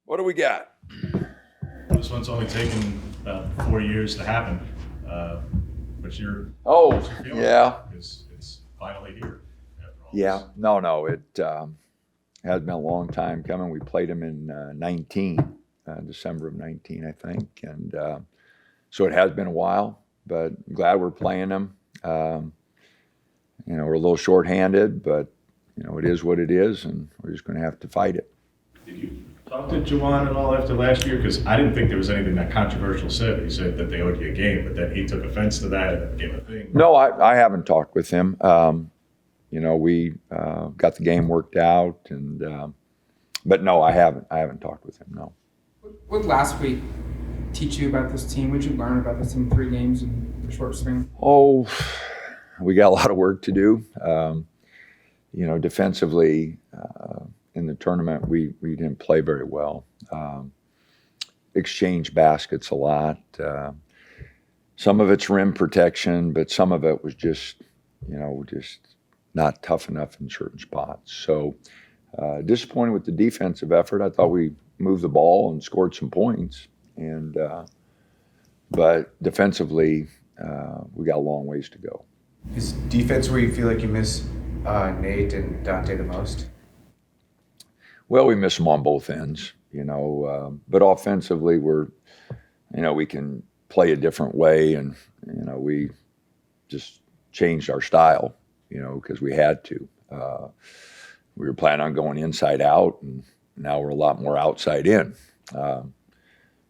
What do we got? This one's only taken about 4 years to happen, but you're feeling Yeah. it's finally here after all Yeah. this. No. It has been a long time coming. We played them in 19, December of 19, I think. And so it has been a while, but I'm glad we're playing them. We're a little shorthanded, but, it is what it is, and we're just going to have to fight it. Did you talk to Juwan at all after last year? Because I didn't think there was anything that controversial said. He said that they owed you a game, but then he took offense to that and it became a thing. No, I haven't talked with him. We got the game worked out, and but no, I haven't talked with him. No. What last week teach you about this team? What did you learn about this team in 3 games in the short span? Oh, we got a lot of work to do. Defensively in the tournament, we didn't play very well. Exchanged baskets a lot. Some of it's rim protection, but some of it was just not tough enough in certain spots. So disappointed with the defensive effort. I thought we moved the ball and scored some points, but defensively we got a long ways to go. Is defense where you feel like you miss Nate and Dante the most? Well, we miss them on both ends, but offensively we can play a different way, and we just changed our style, because we had to. We were planning on going inside out, and now we're a lot more outside in.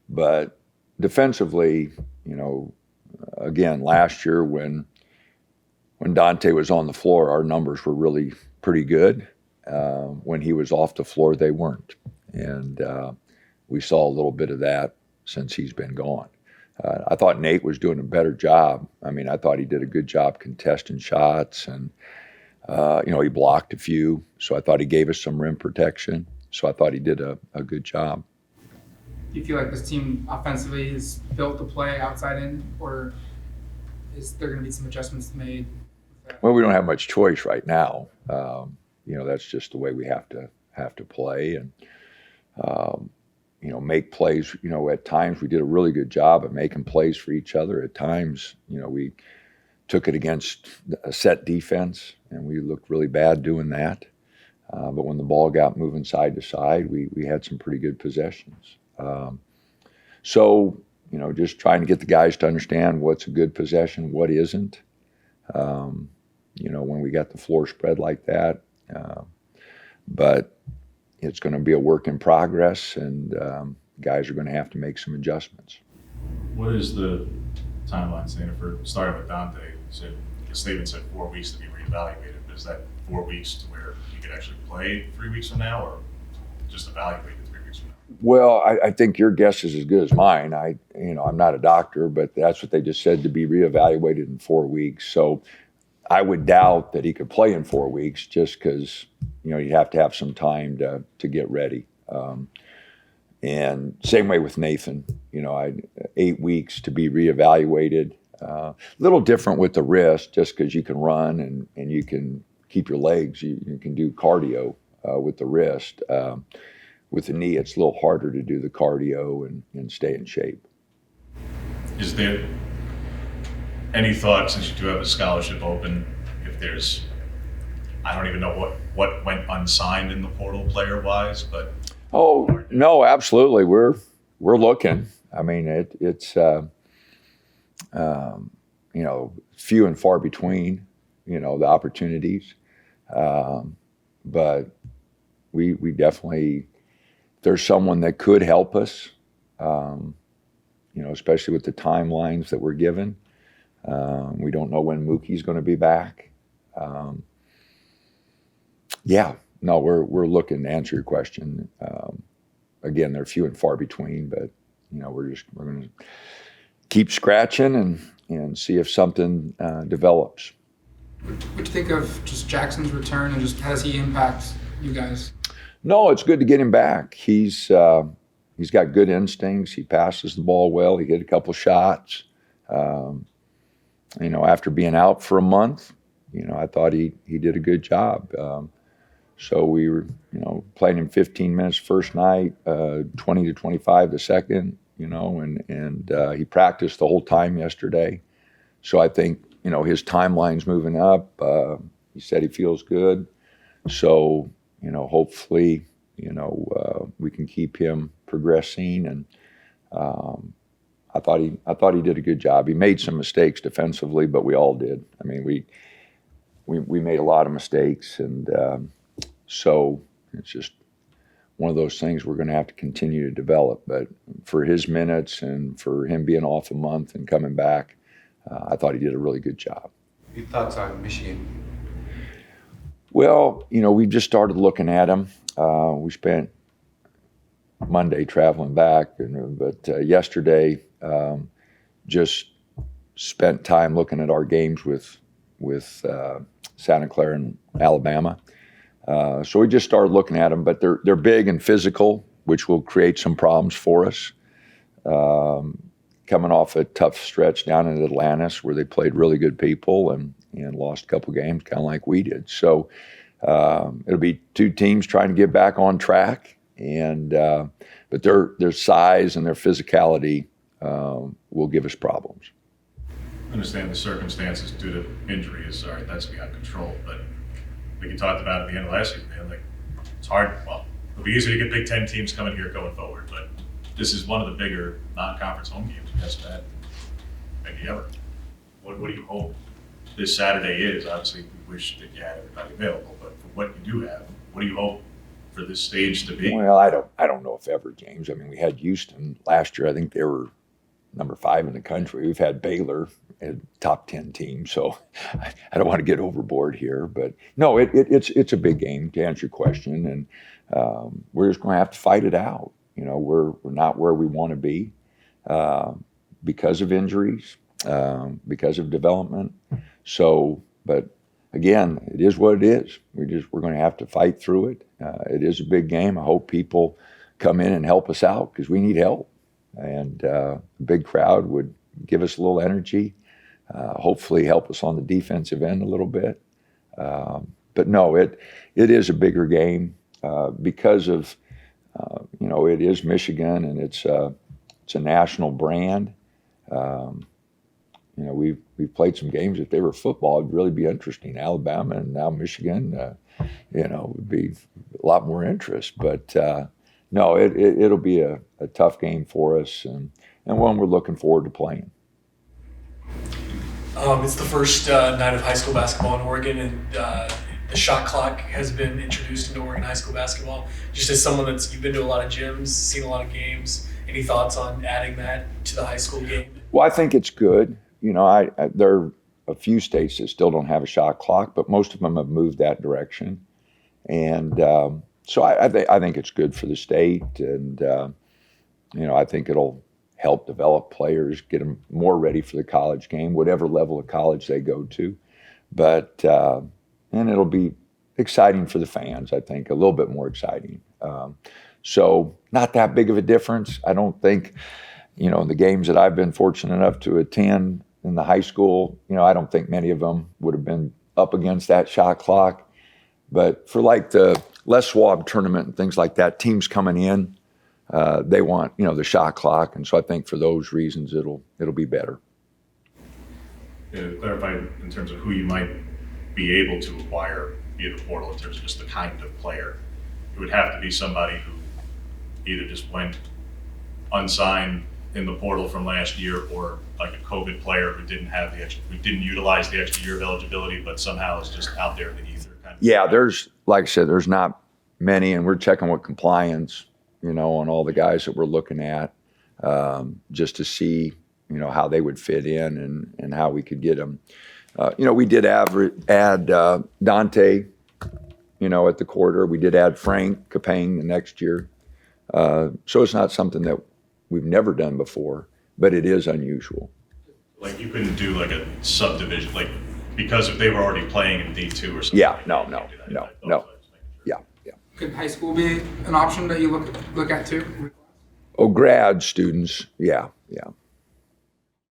But defensively, again, last year when Dante was on the floor, our numbers were really pretty good. When he was off the floor, they weren't. And we saw a little bit of that since he's been gone. I thought Nate was doing a better job. I thought he did a good job contesting shots, and he blocked a few. So I thought he gave us some rim protection. So I thought he did a good job. Do you feel like this team offensively is built to play outside in, or is there going to be some adjustments made? Well, we don't have much choice right now. That's just the way we have to play, and make plays. At times we did a really good job of making plays for each other. At times, we took it against a set defense, and we looked really bad doing that. But when the ball got moving side to side, we had some pretty good possessions. So just trying to get the guys to understand what's a good possession, what isn't. When we got the floor spread like that. But it's going to be a work in progress, and guys are going to have to make some adjustments. What is the timeline, Dana, for starting with Dante? The statement said 4 weeks to be reevaluated. Is that 4 weeks to where you could actually play 3 weeks from now, or just evaluate it 3 weeks from now? Well, I think your guess is as good as mine. I'm not a doctor, but that's what they just said, to be reevaluated in 4 weeks. So I would doubt that he could play in 4 weeks, just because you'd have to have some time to get ready. And same way with Nathan. 8 weeks to be reevaluated. A little different with the wrist, just because you can run and you can keep your legs. You can do cardio with the wrist. With the knee, it's a little harder to do the cardio and stay in shape. Is there any thought, since you do have a scholarship open, if there's, I don't even know what went unsigned in the portal player-wise, but... Oh, no, absolutely. We're looking. It's few and far between, the opportunities. But we definitely, if there's someone that could help us, especially with the timelines that we're given. We don't know when Mookie's going to be back. We're looking to answer your question. Again, they're few and far between, but we're going to keep scratching and see if something develops. What do you think of just Jackson's return, and just how does he impact you guys? No, it's good to get him back. He's got good instincts. He passes the ball well. He hit a couple shots. After being out for a month, I thought he did a good job. So we were, playing him 15 minutes first night, 20 to 25 the second, and he practiced the whole time yesterday. So I think, his timeline's moving up. He said he feels good. So, hopefully, we can keep him progressing. And I thought he did a good job. He made some mistakes defensively, but we all did. I mean, we made a lot of mistakes, and so it's just one of those things we're going to have to continue to develop. But for his minutes and for him being off a month and coming back, I thought he did a really good job. Your thoughts on Michigan? Well, we just started looking at him. We spent Monday traveling back, but yesterday just spent time looking at our games with Santa Clara and Alabama. So we just started looking at them, but they're big and physical, which will create some problems for us. Coming off a tough stretch down in Atlantis where they played really good people and lost a couple games, kind of like we did. So it'll be two teams trying to get back on track, but their size and their physicality will give us problems. I understand the circumstances due to injuries. All right, that's beyond control. But like you talked about at the end of last year, man, like it's hard. Well, it'll be easier to get Big Ten teams coming here going forward, but this is one of the bigger non-conference home games you guys have had maybe ever. What do you hope this Saturday is? Obviously, we wish that you had everybody available, but for what you do have, what do you hope for this stage to be? Well, I don't know if ever, James. I mean, we had Houston last year. I think they were number 5 in the country. We've had Baylor, a top 10 team. So I don't want to get overboard here, but no, it's a big game to answer your question, and we're just going to have to fight it out. We're not where we want to be because of injuries, because of development. So, but again, it is what it is. We're going to have to fight through it. It is a big game. I hope people come in and help us out because we need help. And a big crowd would give us a little energy, hopefully help us on the defensive end a little bit. But no, it is a bigger game because of, it is Michigan and it's a national brand. We've played some games. If they were football, it'd really be interesting. Alabama and now Michigan, would be a lot more interest. But no, it'll be a tough game for us and one we're looking forward to playing. It's the first night of high school basketball in Oregon, and the shot clock has been introduced into Oregon high school basketball. Just as someone you've been to a lot of gyms, seen a lot of games, any thoughts on adding that to the high school game? Well, I think it's good. There are a few states that still don't have a shot clock, but most of them have moved that direction. And so I think it's good for the state, and I think it'll help develop players, get them more ready for the college game, whatever level of college they go to. But and it'll be exciting for the fans, I think, a little bit more exciting. So not that big of a difference. I don't think, in the games that I've been fortunate enough to attend in the high school, I don't think many of them would have been up against that shot clock. But for like the Les Schwab tournament and things like that, teams coming in, they want, the shot clock. And so I think for those reasons, it'll be better. Yeah, to clarify in terms of who you might be able to acquire via the portal in terms of just the kind of player, it would have to be somebody who either just went unsigned in the portal from last year, or like a COVID player who didn't utilize the extra year of eligibility, but somehow is just out there in the ether. Yeah, like I said, there's not many, and we're checking with compliance, on all the guys that we're looking at, just to see, how they would fit in and how we could get them. We did add Dante, at the quarter. We did add Frank Capang the next year. So it's not something that we've never done before, but it is unusual. Like you couldn't do like a subdivision, like because if they were already playing in D2 or something. Yeah, like no. Yeah. Could high school be an option that you look at too? Oh, grad students, yeah.